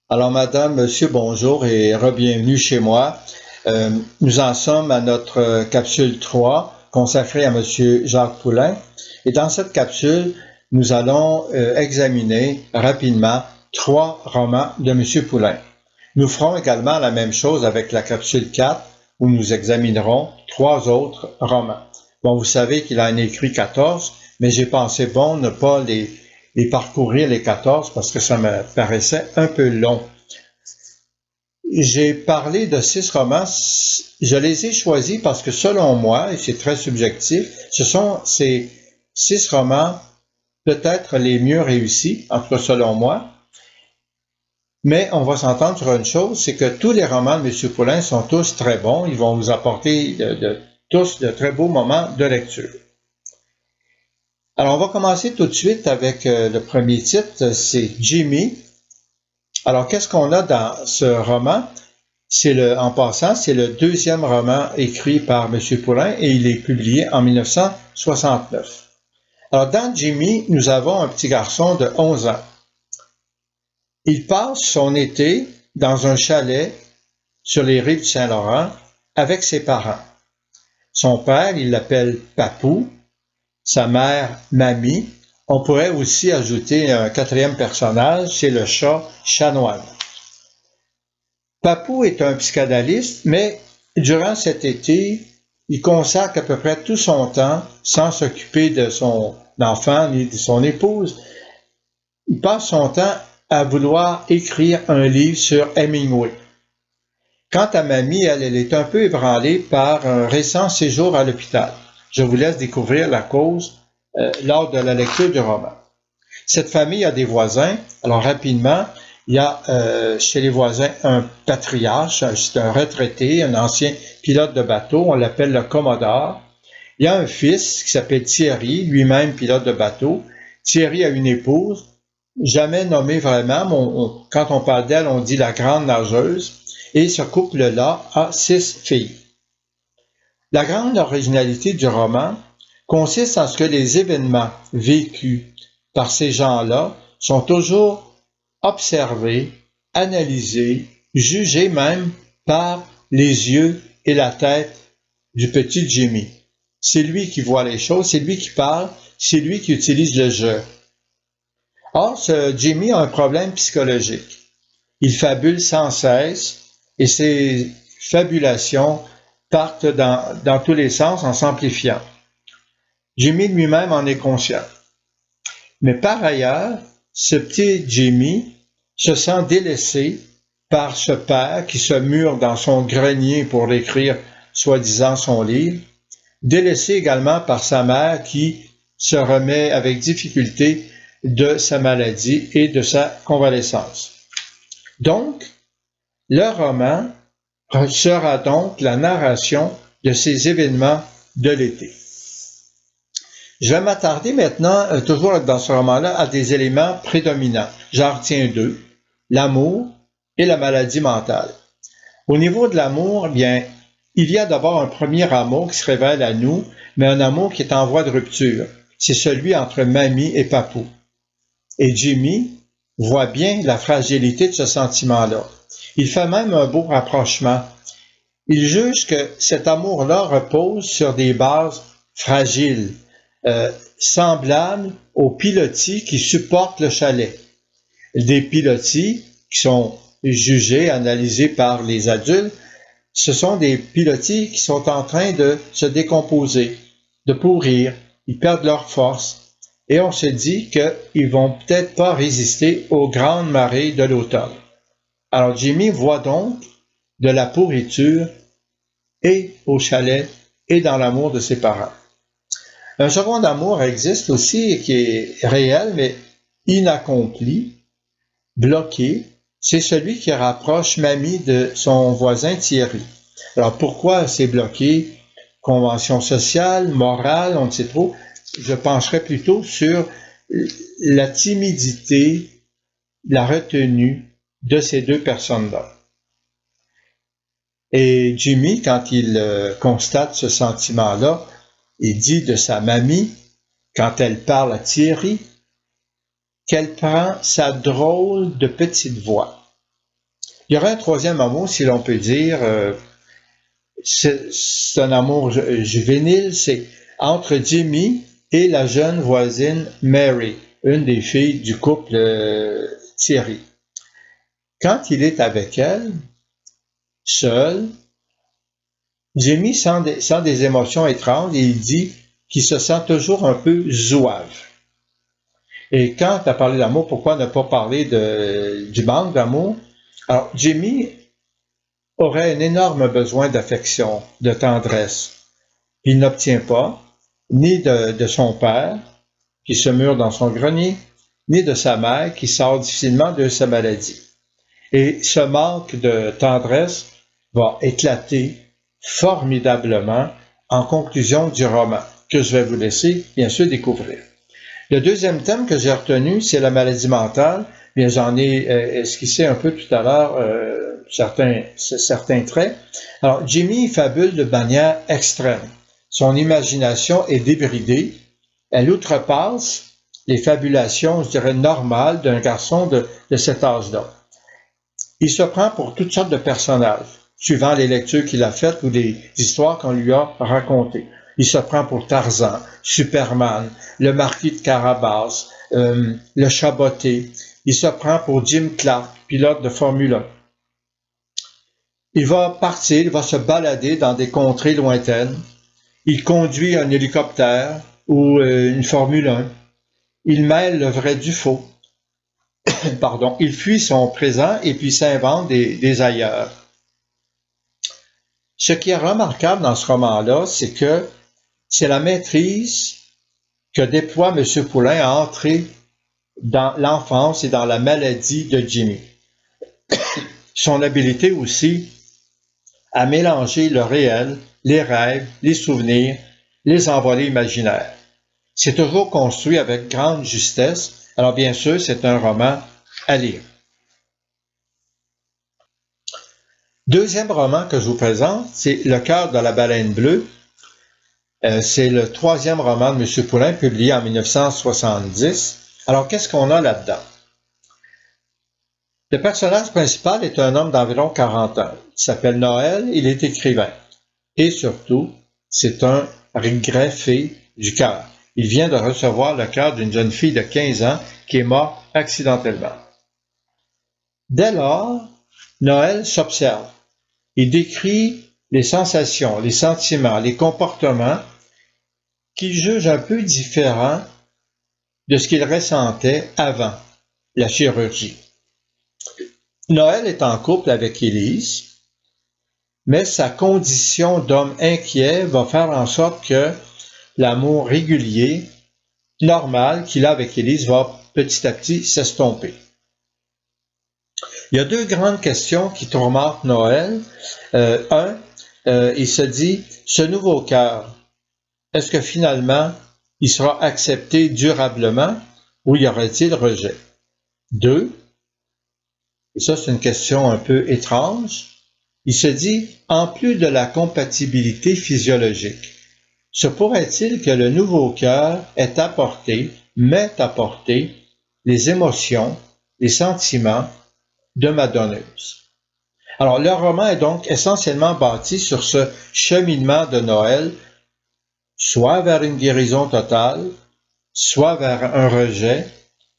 Alors, madame, monsieur, bonjour et re-bienvenue chez moi. Nous en sommes à notre capsule 3 consacrée à monsieur Jacques Poulain. Et dans cette capsule, nous allons examiner rapidement 3 romans de monsieur Poulain. Nous ferons également la même chose avec la capsule 4 où nous examinerons 3 autres romans. Bon, vous savez qu'il en a écrit 14, mais j'ai pensé bon ne pas les parcourir les 14 parce que ça me paraissait un peu long. J'ai parlé de 6 romans. Je les ai choisis parce que selon moi, et c'est très subjectif, ce sont ces 6 romans peut-être les mieux réussis, en tout cas selon moi. Mais on va s'entendre sur une chose, c'est que tous les romans de M. Poulain sont tous très bons. Ils vont vous apporter tous de très beaux moments de lecture. Alors, on va commencer tout de suite avec le premier titre, c'est Jimmy. Alors, qu'est-ce qu'on a dans ce roman? En passant, c'est le deuxième roman écrit par M. Poulain et il est publié en 1969. Alors, dans Jimmy, nous avons un petit garçon de 11 ans. Il passe son été dans un chalet sur les rives du Saint-Laurent avec ses parents. Son père, il l'appelle Papou, sa mère, Mamie. On pourrait aussi ajouter un quatrième personnage, c'est le chat Chanoine. Papou est un psychanalyste, mais durant cet été, il consacre à peu près tout son temps, sans s'occuper de son enfant ni de son épouse, il passe son temps à vouloir écrire un livre sur Hemingway. Quant à Mamie, elle est un peu ébranlée par un récent séjour à l'hôpital. Je vous laisse découvrir la cause lors de la lecture du roman. Cette famille a des voisins. Alors rapidement, il y a chez les voisins un patriarche, c'est un retraité, un ancien pilote de bateau, on l'appelle le Commodore. Il y a un fils qui s'appelle Thierry, lui-même pilote de bateau. Thierry a une épouse, jamais nommée vraiment, mais quand on parle d'elle, on dit la grande nageuse. Et ce couple-là a 6 filles. La grande originalité du roman consiste en ce que les événements vécus par ces gens-là sont toujours observés, analysés, jugés même par les yeux et la tête du petit Jimmy. C'est lui qui voit les choses, c'est lui qui parle, c'est lui qui utilise le jeu. Or, ce Jimmy a un problème psychologique. Il fabule sans cesse et ses fabulations partent dans tous les sens en s'amplifiant. Jimmy lui-même en est conscient. Mais par ailleurs, ce petit Jimmy se sent délaissé par ce père qui se mure dans son grenier pour écrire soi-disant son livre, délaissé également par sa mère qui se remet avec difficulté de sa maladie et de sa convalescence. Donc, le roman sera donc la narration de ces événements de l'été. Je vais m'attarder maintenant, toujours dans ce roman-là, à des éléments prédominants. J'en retiens 2, l'amour et la maladie mentale. Au niveau de l'amour, bien, il y a d'abord un premier amour qui se révèle à nous, mais un amour qui est en voie de rupture. C'est celui entre Mamie et Papou. Et Jimmy voit bien la fragilité de ce sentiment-là. Il fait même un beau rapprochement. Il juge que cet amour-là repose sur des bases fragiles, semblables aux pilotis qui supportent le chalet. Des pilotis qui sont jugés, analysés par les adultes, ce sont des pilotis qui sont en train de se décomposer, de pourrir, ils perdent leur force. Et on se dit qu'ils vont peut-être pas résister aux grandes marées de l'automne. Alors Jimmy voit donc de la pourriture et au chalet et dans l'amour de ses parents. Un second amour existe aussi qui est réel mais inaccompli, bloqué. C'est celui qui rapproche Mamie de son voisin Thierry. Alors pourquoi c'est bloqué? Convention sociale, morale, on ne sait trop. Je pencherais plutôt sur la timidité, la retenue de ces 2 personnes-là. Et Jimmy, quand il constate ce sentiment-là, il dit de sa mamie, quand elle parle à Thierry, qu'elle prend sa drôle de petite voix. Il y aurait un troisième amour, si l'on peut dire, c'est un amour juvénile, c'est entre Jimmy et la jeune voisine Mary, une des filles du couple Thierry. Quand il est avec elle, seul, Jimmy sent des émotions étranges et il dit qu'il se sent toujours un peu zouave. Et quand tu as parlé d'amour, pourquoi ne pas parler du manque d'amour? Alors, Jimmy aurait un énorme besoin d'affection, de tendresse. Il n'obtient pas, ni de son père, qui se mure dans son grenier, ni de sa mère, qui sort difficilement de sa maladie. Et ce manque de tendresse va éclater formidablement en conclusion du roman, que je vais vous laisser, bien sûr, découvrir. Le deuxième thème que j'ai retenu, c'est la maladie mentale. Bien, j'en ai esquissé un peu tout à l'heure certains traits. Alors, Jimmy fabule de manière extrême. Son imagination est débridée. Elle outrepasse les fabulations, je dirais, normales d'un garçon de cet âge-là. Il se prend pour toutes sortes de personnages, suivant les lectures qu'il a faites ou les histoires qu'on lui a racontées. Il se prend pour Tarzan, Superman, le marquis de Carabas, le Chaboté. Il se prend pour Jim Clark, pilote de Formule 1. Il va partir, il va se balader dans des contrées lointaines. Il conduit un hélicoptère ou une Formule 1. Il mêle le vrai du faux. Pardon. Il fuit son présent et puis s'invente des ailleurs. Ce qui est remarquable dans ce roman-là, c'est que c'est la maîtrise que déploie M. Poulain à entrer dans l'enfance et dans la maladie de Jimmy. Son habileté aussi à mélanger le réel, les rêves, les souvenirs, les envolées imaginaires. C'est toujours construit avec grande justesse. Alors bien sûr, c'est un roman à lire. Deuxième roman que je vous présente, c'est Le cœur de la baleine bleue. C'est le troisième roman de M. Poulain, publié en 1970. Alors, qu'est-ce qu'on a là-dedans? Le personnage principal est un homme d'environ 40 ans. Il s'appelle Noël, il est écrivain. Et surtout, c'est un greffé du cœur. Il vient de recevoir le cœur d'une jeune fille de 15 ans qui est morte accidentellement. Dès lors, Noël s'observe. Il décrit les sensations, les sentiments, les comportements qu'il juge un peu différents de ce qu'il ressentait avant la chirurgie. Noël est en couple avec Élise, mais sa condition d'homme inquiet va faire en sorte que l'amour régulier, normal qu'il a avec Élise va petit à petit s'estomper. Il y a deux grandes questions qui tourmentent Noël. Il se dit, ce nouveau cœur, est-ce que finalement, il sera accepté durablement ou y aura-t-il rejet? 2, et ça c'est une question un peu étrange, il se dit, en plus de la compatibilité physiologique, se pourrait-il que le nouveau cœur m'ait apporté les émotions, les sentiments de ma donneuse? Alors, le roman est donc essentiellement bâti sur ce cheminement de Noël, soit vers une guérison totale, soit vers un rejet,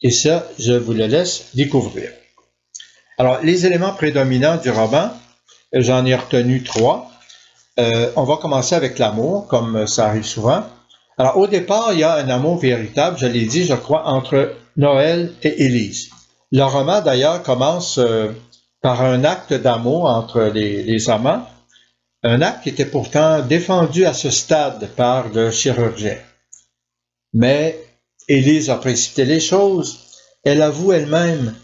et ça, je vous le laisse découvrir. Alors, les éléments prédominants du roman, j'en ai retenu 3. On va commencer avec l'amour, comme ça arrive souvent. Alors, au départ, il y a un amour véritable, je l'ai dit, je crois, entre Noël et Élise. Le roman, d'ailleurs, commence par un acte d'amour entre les amants, un acte qui était pourtant défendu à ce stade par le chirurgien. Mais Élise a précipité les choses. Elle avoue elle-même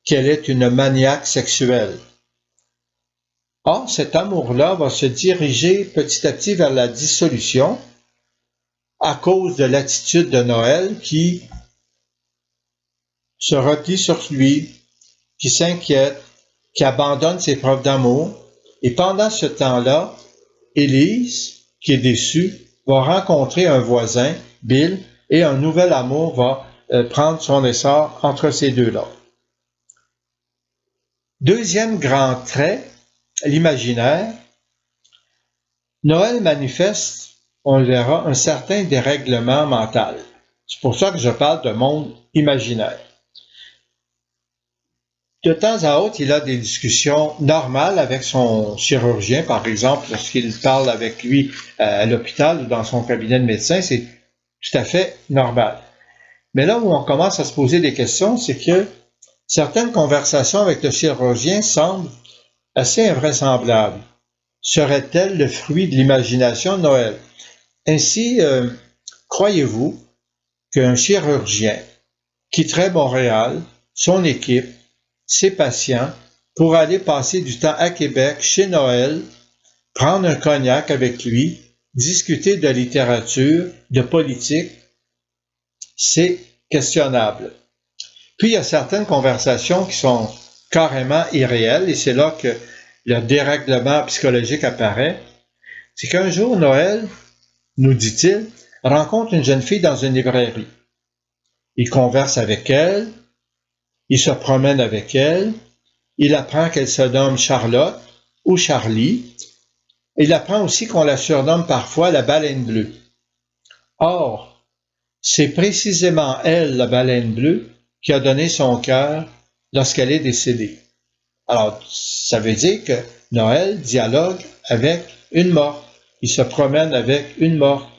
qu'elle est une maniaque sexuelle. Or, cet amour-là va se diriger petit à petit vers la dissolution à cause de l'attitude de Noël qui se replie sur lui, qui s'inquiète, qui abandonne ses preuves d'amour. Et pendant ce temps-là, Élise, qui est déçue, va rencontrer un voisin, Bill, et un nouvel amour va prendre son essor entre ces deux-là. Deuxième grand trait, l'imaginaire. Noël manifeste, on le verra, un certain dérèglement mental. C'est pour ça que je parle de monde imaginaire. De temps à autre, il a des discussions normales avec son chirurgien, par exemple, lorsqu'il parle avec lui à l'hôpital ou dans son cabinet de médecin, c'est tout à fait normal. Mais là où on commence à se poser des questions, c'est que certaines conversations avec le chirurgien semblent assez invraisemblables. Serait-elle le fruit de l'imagination de Noël? Ainsi, croyez-vous qu'un chirurgien quitterait Montréal, son équipe, ses patients, pour aller passer du temps à Québec, chez Noël, prendre un cognac avec lui, discuter de littérature, de politique? C'est questionnable. Puis il y a certaines conversations qui sont carrément irréelles, et c'est là que le dérèglement psychologique apparaît. C'est qu'un jour, Noël, nous dit-il, rencontre une jeune fille dans une librairie. Il converse avec elle, il se promène avec elle, il apprend qu'elle se nomme Charlotte ou Charlie. Il apprend aussi qu'on la surnomme parfois la baleine bleue. Or, c'est précisément elle, la baleine bleue, qui a donné son cœur lorsqu'elle est décédée. Alors, ça veut dire que Noël dialogue avec une morte. Il se promène avec une morte.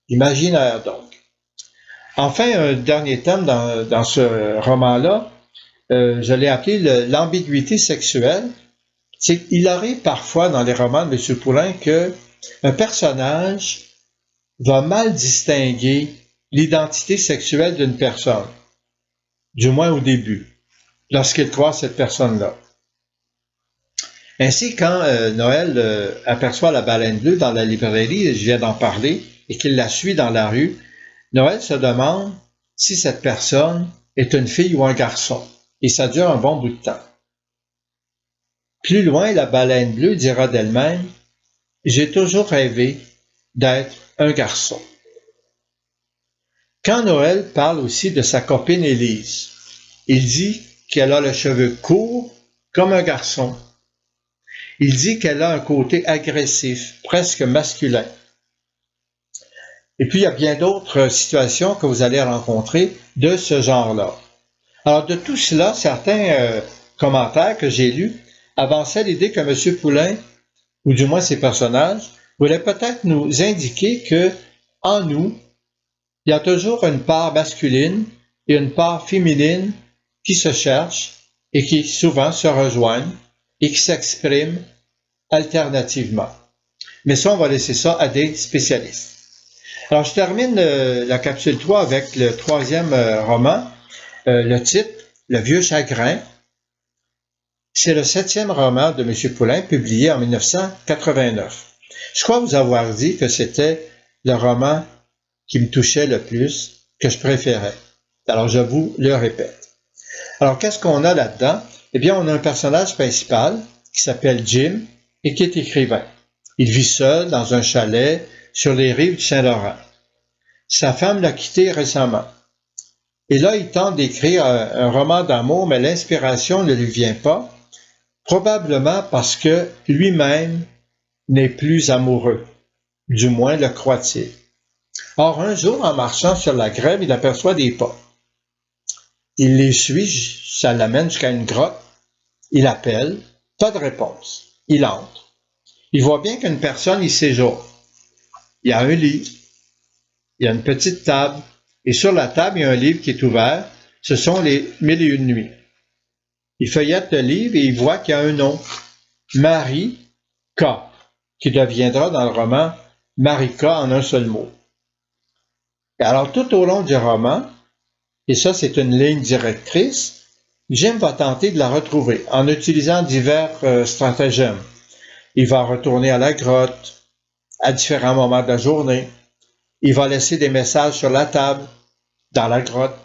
Imaginaire, donc. Enfin, un dernier thème dans ce roman-là, je l'ai appelé l'ambiguïté sexuelle. C'est qu'il arrive parfois dans les romans de M. Poulain qu'un personnage va mal distinguer l'identité sexuelle d'une personne, du moins au début, lorsqu'il croise cette personne-là. Ainsi, quand Noël aperçoit la baleine bleue dans la librairie, je viens d'en parler, et qu'il la suit dans la rue, Noël se demande si cette personne est une fille ou un garçon, et ça dure un bon bout de temps. Plus loin, la baleine bleue dira d'elle-même « J'ai toujours rêvé d'être un garçon ». Quand Noël parle aussi de sa copine Élise, il dit qu'elle a les cheveux courts comme un garçon. Il dit qu'elle a un côté agressif, presque masculin. Et puis, il y a bien d'autres situations que vous allez rencontrer de ce genre-là. Alors, de tout cela, certains commentaires que j'ai lus avançaient l'idée que M. Poulain, ou du moins ses personnages, voulaient peut-être nous indiquer que, en nous, il y a toujours une part masculine et une part féminine qui se cherchent et qui souvent se rejoignent et qui s'expriment alternativement. Mais ça, on va laisser ça à des spécialistes. Alors, je termine la capsule 3 avec le troisième roman, le titre « Le vieux chagrin ». C'est le 7e roman de M. Poulain, publié en 1989. Je crois vous avoir dit que c'était le roman qui me touchait le plus, que je préférais. Alors, je vous le répète. Alors, qu'est-ce qu'on a là-dedans? Eh bien, on a un personnage principal qui s'appelle Jim et qui est écrivain. Il vit seul dans un chalet sur les rives du Saint-Laurent. Sa femme l'a quitté récemment. Et là, il tente d'écrire un roman d'amour, mais l'inspiration ne lui vient pas, probablement parce que lui-même n'est plus amoureux. Du moins le croit-il. Or, un jour, en marchant sur la grève, il aperçoit des pas. Il les suit, ça l'amène jusqu'à une grotte. Il appelle, pas de réponse. Il entre. Il voit bien qu'une personne y séjourne. Il y a un lit, il y a une petite table, et sur la table, il y a un livre qui est ouvert. Ce sont les 1001 nuits. Il feuillette le livre et il voit qu'il y a un nom, Marie K, qui deviendra dans le roman Marie K en un seul mot. Et alors, tout au long du roman, et ça c'est une ligne directrice, Jim va tenter de la retrouver en utilisant divers stratagèmes. Il va retourner à la grotte à différents moments de la journée. Il va laisser des messages sur la table, dans la grotte.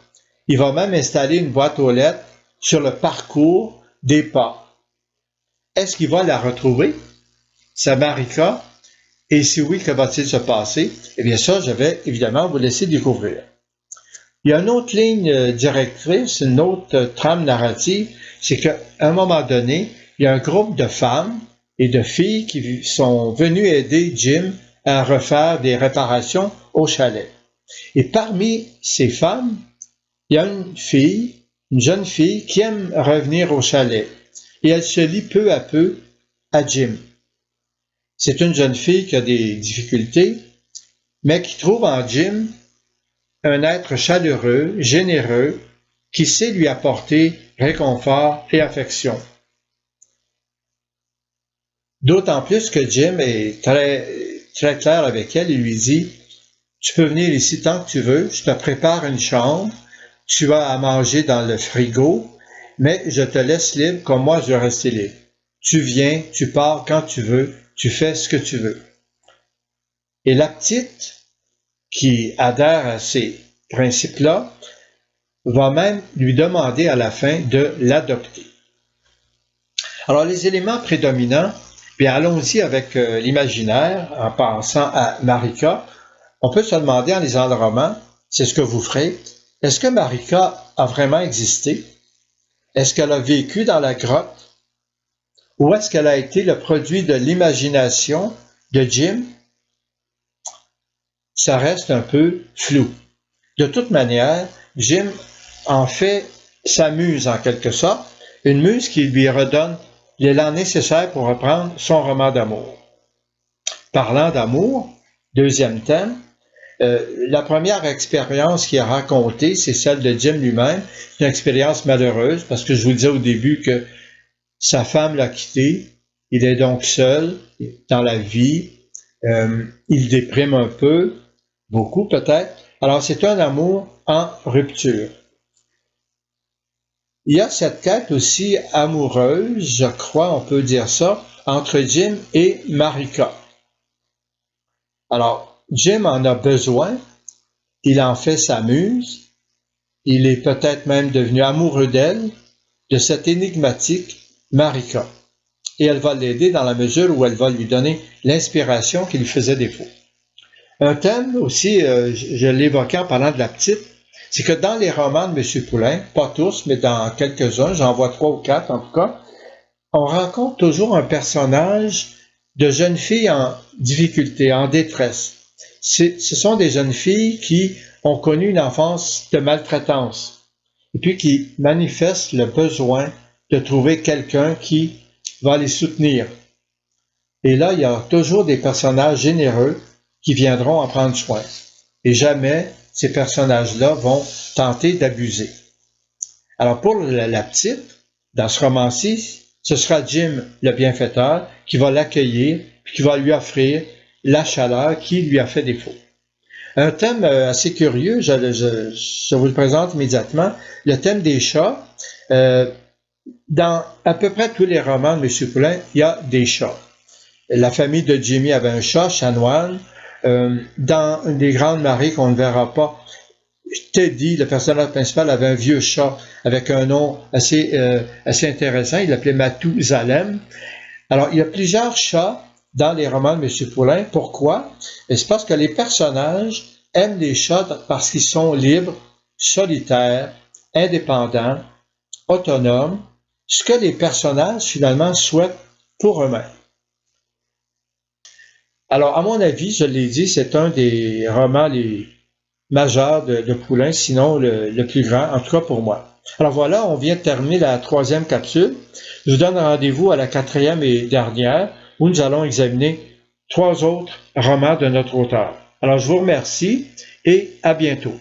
Il va même installer une boîte aux lettres sur le parcours des pas. Est-ce qu'il va la retrouver, sa Marika? Et si oui, que va-t-il se passer? Eh bien ça, je vais évidemment vous laisser découvrir. Il y a une autre ligne directrice, une autre trame narrative, c'est qu'à un moment donné, il y a un groupe de femmes et de filles qui sont venues aider Jim à refaire des réparations au chalet. Et parmi ces femmes, il y a une jeune fille qui aime revenir au chalet. Et elle se lie peu à peu à Jim. C'est une jeune fille qui a des difficultés, mais qui trouve en Jim un être chaleureux, généreux, qui sait lui apporter réconfort et affection. D'autant plus que Jim est très clair avec elle, il lui dit « Tu peux venir ici tant que tu veux, je te prépare une chambre, tu as à manger dans le frigo, mais je te laisse libre comme moi je vais rester libre. Tu viens, tu pars quand tu veux, tu fais ce que tu veux. » Et la petite, qui adhère à ces principes-là, va même lui demander à la fin de l'adopter. Alors, les éléments prédominants, bien allons-y avec l'imaginaire, en pensant à Marika. On peut se demander en lisant le roman, c'est ce que vous ferez, est-ce que Marika a vraiment existé? Est-ce qu'elle a vécu dans la grotte? Ou est-ce qu'elle a été le produit de l'imagination de Jim? Ça reste un peu flou. De toute manière, Jim en fait sa muse en quelque sorte, une muse qui lui redonne l'élan nécessaire pour reprendre son roman d'amour. Parlant d'amour, deuxième thème, la première expérience qu'il a racontée, c'est celle de Jim lui-même, une expérience malheureuse parce que je vous disais au début que sa femme l'a quitté, il est donc seul dans la vie, il déprime un peu, beaucoup peut-être. Alors c'est un amour en rupture. Il y a cette quête aussi amoureuse, je crois, on peut dire ça, entre Jim et Marika. Alors, Jim en a besoin, il en fait sa muse, il est peut-être même devenu amoureux d'elle, de cette énigmatique Marika. Et elle va l'aider dans la mesure où elle va lui donner l'inspiration qui lui faisait défaut. Un thème aussi, je l'évoquais en parlant de la petite, c'est que dans les romans de M. Poulain, pas tous, mais dans quelques-uns, j'en vois 3 ou 4 en tout cas, on rencontre toujours un personnage de jeune fille en difficulté, en détresse. Ce sont des jeunes filles qui ont connu une enfance de maltraitance et puis qui manifestent le besoin de trouver quelqu'un qui va les soutenir. Et là, il y a toujours des personnages généreux qui viendront en prendre soin. Et jamais ces personnages-là vont tenter d'abuser. Alors pour la petite, dans ce roman-ci, ce sera Jim, le bienfaiteur, qui va l'accueillir, qui va lui offrir la chaleur qui lui a fait défaut. Un thème assez curieux, je vous le présente immédiatement, le thème des chats. Dans à peu près tous les romans de M. Poulain, il y a des chats. La famille de Jimmy avait un chat, Chanoine. Dans une des grandes marées qu'on ne verra pas, Teddy, le personnage principal, avait un vieux chat avec un nom assez intéressant. Il l'appelait Mathusalem. Alors, il y a plusieurs chats dans les romans de M. Poulain. Pourquoi? C'est parce que les personnages aiment les chats parce qu'ils sont libres, solitaires, indépendants, autonomes, ce que les personnages, finalement, souhaitent pour eux-mêmes. Alors, à mon avis, je l'ai dit, c'est un des romans les majeurs de Poulain, sinon le plus grand, en tout cas pour moi. Alors voilà, on vient de terminer la 3e capsule. Je vous donne rendez-vous à la 4e et dernière, où nous allons examiner 3 autres romans de notre auteur. Alors, je vous remercie et à bientôt.